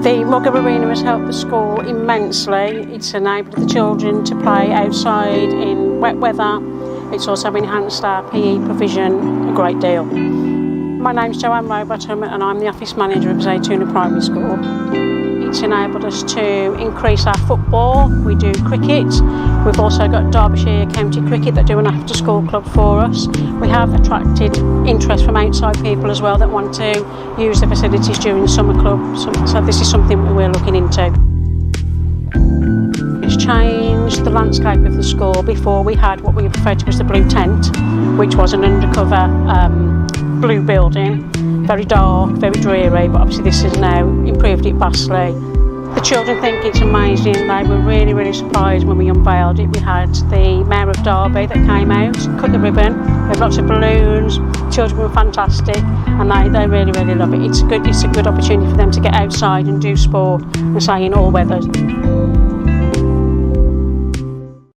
The Buggy Arena has helped the school immensely. It's enabled the children to play outside in wet weather. It's also enhanced our PE provision a great deal. My name's Joanne Rowbottom and I'm the office manager of Zaytouna Primary School. It's enabled us to increase our football. We do cricket. We've also got Derbyshire County Cricket that do an after school club for us. We have attracted interest from outside people as well that want to use the facilities during the summer club. So this is something that we're looking into. It's changed the landscape of the school. Before we had what we referred to as the blue tent, which was an undercover blue building. Very dark, very dreary, but obviously this has now improved it vastly. The children think it's amazing. They were really, really surprised when we unveiled it. We had the Mayor of Derby that came out, cut the ribbon, we had lots of balloons. Children were fantastic and they really, really love it. It's a good opportunity for them to get outside and do sport, and say in all weathers.